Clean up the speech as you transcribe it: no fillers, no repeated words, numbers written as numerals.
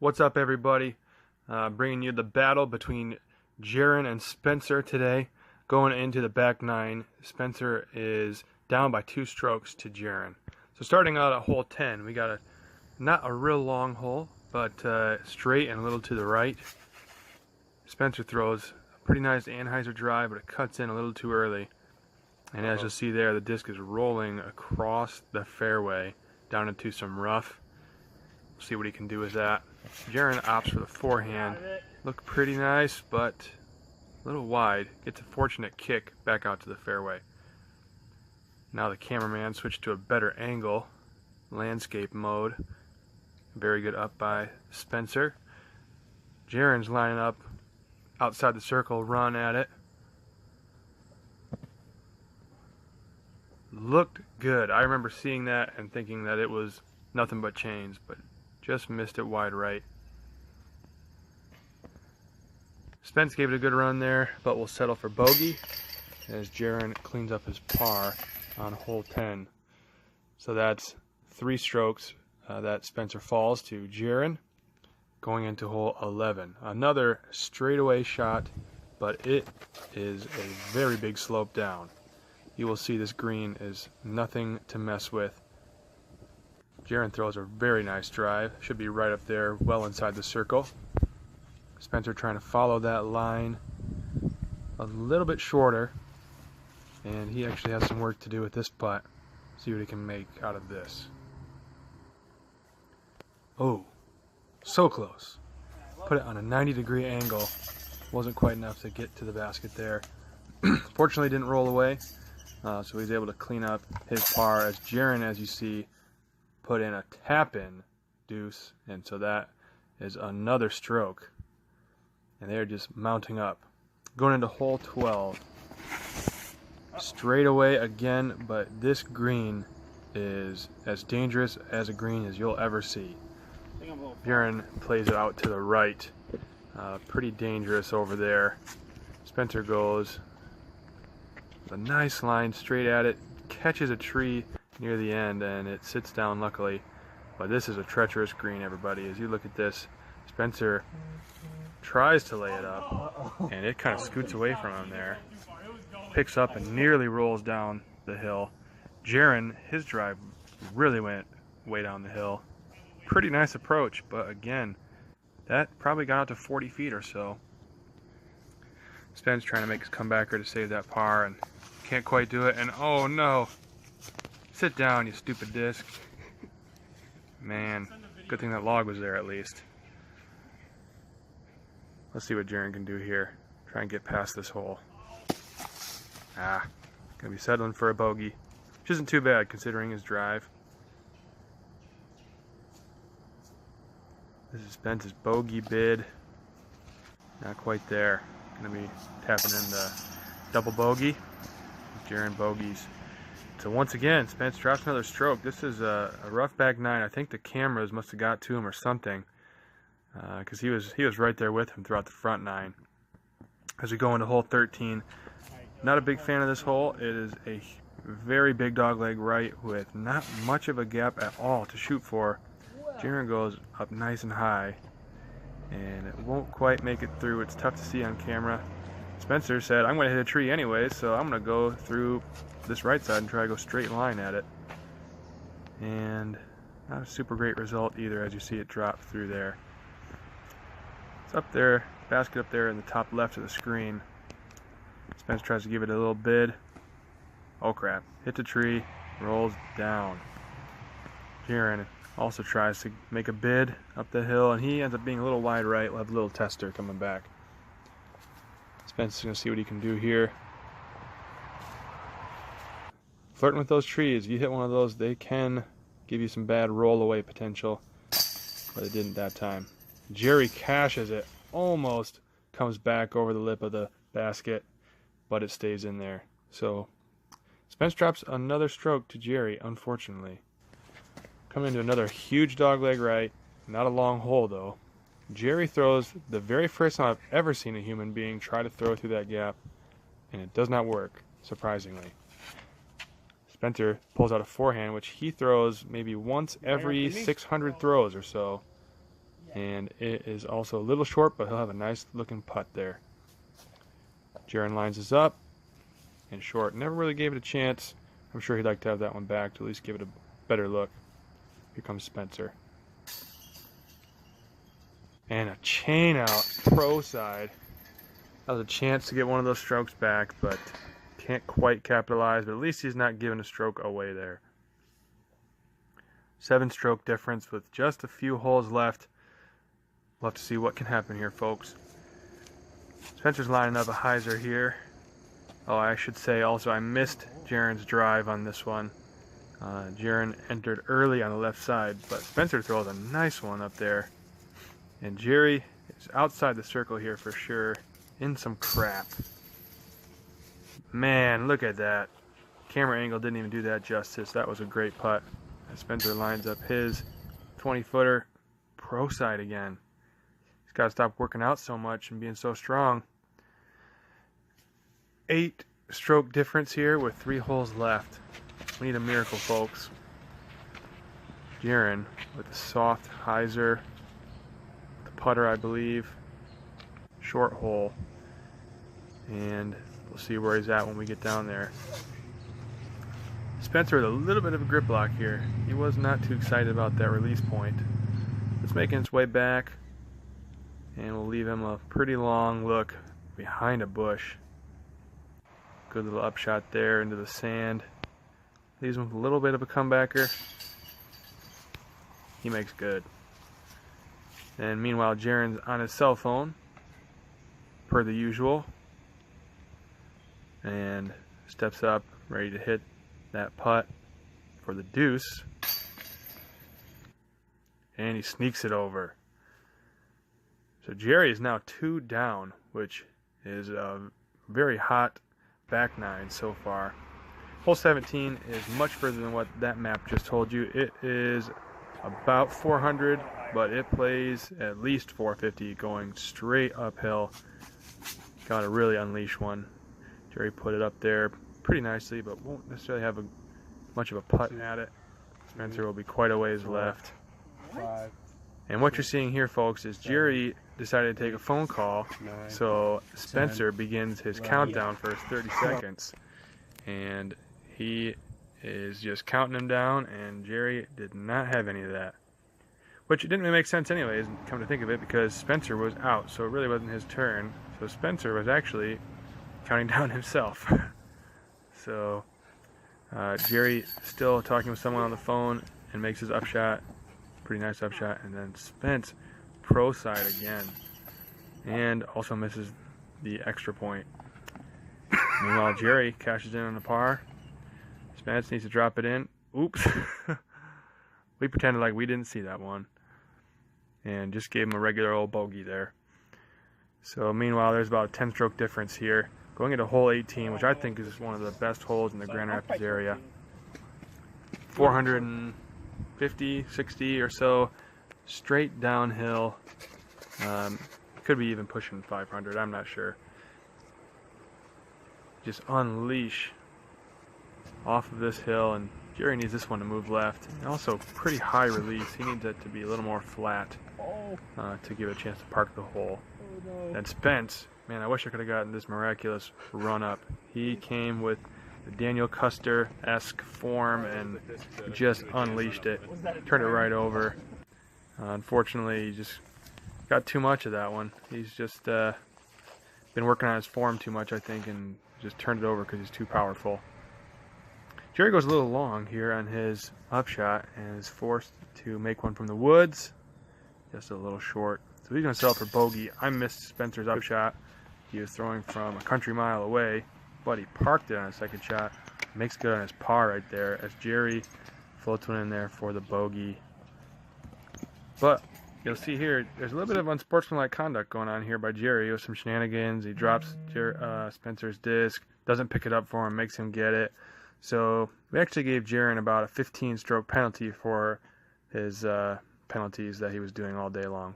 What's up, everybody? Bringing you the battle between Jaron and Spencer today. Going into the back nine, Spencer is down by 2 strokes to Jaron. So starting out at hole 10, we got not a real long hole, but straight and a little to the right. Spencer throws a pretty nice Anheuser drive, but it cuts in a little too early. And as you'll see there, the disc is rolling across the fairway down into some rough. See what he can do with that. Jaron opts for the forehand. Looked pretty nice, but a little wide. Gets a fortunate kick back out to the fairway. Now the cameraman switched to a better angle, landscape mode. Very good up by Spencer. Jaron's lining up outside the circle, run at it. Looked good. I remember seeing that and thinking that it was nothing but chains, but just missed it wide right. Spence gave it a good run there, but will settle for bogey as Jaron cleans up his par on hole 10. So that's 3 strokes that Spencer falls to Jaron going into hole 11. Another straightaway shot, but it is a very big slope down. You will see this green is nothing to mess with. Jaron throws a very nice drive. Should be right up there, well inside the circle. Spencer trying to follow that line a little bit shorter. And he actually has some work to do with this putt. See what he can make out of this. Oh, so close. Put it on a 90-degree angle. Wasn't quite enough to get to the basket there. Fortunately, didn't roll away. So he's able to clean up his par as Jaron, as you see, put in a tap-in deuce, and so that is another stroke. And they're just mounting up. Going into hole 12. Straight away again, but this green is as dangerous as a green as you'll ever see. Jaron plays it out to the right. Pretty dangerous over there. Spencer goes with a nice line straight at it, catches a tree near the end, and it sits down luckily. But this is a treacherous green, everybody. As you look at this, Spencer tries to lay it up, and it kind of scoots away from him there. Picks up and nearly rolls down the hill. Jaron, his drive really went way down the hill. Pretty nice approach, but again, that probably got out to 40 feet or so. Spen's trying to make his comebacker to save that par, and can't quite do it, and oh no! Sit down, you stupid disc. Man, good thing that log was there at least. Let's see what Jaron can do here. Try and get past this hole. Gonna be settling for a bogey, which isn't too bad considering his drive. This is Spence's bogey bid. Not quite there. Gonna be tapping in the double bogey. Jaron bogeys. So once again, Spence drops another stroke. This is a rough back 9. I think the cameras must have got to him or something, because he was right there with him throughout the front 9. As we go into hole 13, not a big fan of this hole. It is a very big dogleg right with not much of a gap at all to shoot for. Jaron goes up nice and high, and it won't quite make it through. It's tough to see on camera. Spencer said, I'm going to hit a tree anyway, so I'm going to go through this right side and try to go straight line at it. And not a super great result either, as you see it drop through there. It's up there, basket up there in the top left of the screen. Spence tries to give it a little bid. Oh crap, hit the tree, rolls down. Jaron also tries to make a bid up the hill, and he ends up being a little wide right. We'll have a little tester coming back. Spence is going to see what he can do here. Flirting with those trees. If you hit one of those, they can give you some bad roll-away potential, but it didn't that time. Jerry cashes it. Almost comes back over the lip of the basket, but it stays in there. So Spence drops another stroke to Jerry, unfortunately. Coming into another huge dogleg right. Not a long hole, though. Jerry throws the very first time I've ever seen a human being try to throw through that gap, and it does not work, surprisingly. Spencer pulls out a forehand, which he throws maybe once every 600 throws or so. And it is also a little short, but he'll have a nice looking putt there. Jaron lines us up, and short. Never really gave it a chance. I'm sure he'd like to have that one back to at least give it a better look. Here comes Spencer. And a chain out, pro side. That was a chance to get one of those strokes back, but can't quite capitalize. But at least he's not giving a stroke away there. 7-stroke difference with just a few holes left. We'll have to see what can happen here, folks. Spencer's lining up a hyzer here. Oh, I should say also I missed Jaron's drive on this one. Jaron entered early on the left side, but Spencer throws a nice one up there. And Jerry is outside the circle here for sure, in some crap. Man, look at that. Camera angle didn't even do that justice. That was a great putt. And Spencer lines up his 20-footer, pro side again. He's got to stop working out so much and being so strong. 8-stroke difference here with 3 holes left. We need a miracle, folks. Jaron with a soft hyzer. The putter, I believe. Short hole. And we'll see where he's at when we get down there. Spencer with a little bit of a grip lock here. He was not too excited about that release point. It's making its way back. And we'll leave him a pretty long look behind a bush. Good little upshot there into the sand. Leaves him with a little bit of a comebacker. He makes good. And meanwhile, Jaron's on his cell phone, per the usual. And steps up, ready to hit that putt for the deuce. And he sneaks it over. So Jerry is now 2 down, which is a very hot back 9 so far. Hole 17 is much further than what that map just told you. It is about 400, but it plays at least 450 going straight uphill. Got to really unleash one. Jerry put it up there pretty nicely, but won't necessarily have much of a putt at it. Spencer will be quite a ways left. And what you're seeing here, folks, is Jerry decided to take a phone call, so Spencer begins his countdown for his 30 seconds. And he is just counting them down, and Jerry did not have any of that. Which didn't really make sense anyways, come to think of it, because Spencer was out, so it really wasn't his turn. So Spencer was actually counting down himself. So Jerry still talking with someone on the phone and makes his upshot. Pretty nice upshot. And then Spence pro side again. And also misses the extra point. Meanwhile, Jerry cashes in on the par. Spence needs to drop it in. Oops. We pretended like we didn't see that one. And just gave him a regular old bogey there. So meanwhile, there's about a 10-stroke difference here. Going into hole 18, which I think is one of the best holes in the Grand Rapids area. 450, 60 or so, straight downhill. Could be even pushing 500, I'm not sure. Just unleash off of this hill, and Jerry needs this one to move left. And also pretty high release. He needs it to be a little more flat to give it a chance to park the hole. And Spence, man, I wish I could have gotten this miraculous run up. He came with the Daniel Custer-esque form and just unleashed it. Turned it right over. Unfortunately, he just got too much of that one. He's just been working on his form too much, I think, and just turned it over because he's too powerful. Jerry goes a little long here on his upshot and is forced to make one from the woods. Just a little short. So he's going to settle for bogey. I missed Spencer's upshot. He was throwing from a country mile away, but he parked it on his second shot. Makes good on his par right there as Jerry floats one in there for the bogey. But you'll see here, there's a little bit of unsportsmanlike conduct going on here by Jerry with some shenanigans. He drops Spencer's disc, doesn't pick it up for him, makes him get it. So we actually gave Jaron about a 15-stroke penalty for his penalties that he was doing all day long.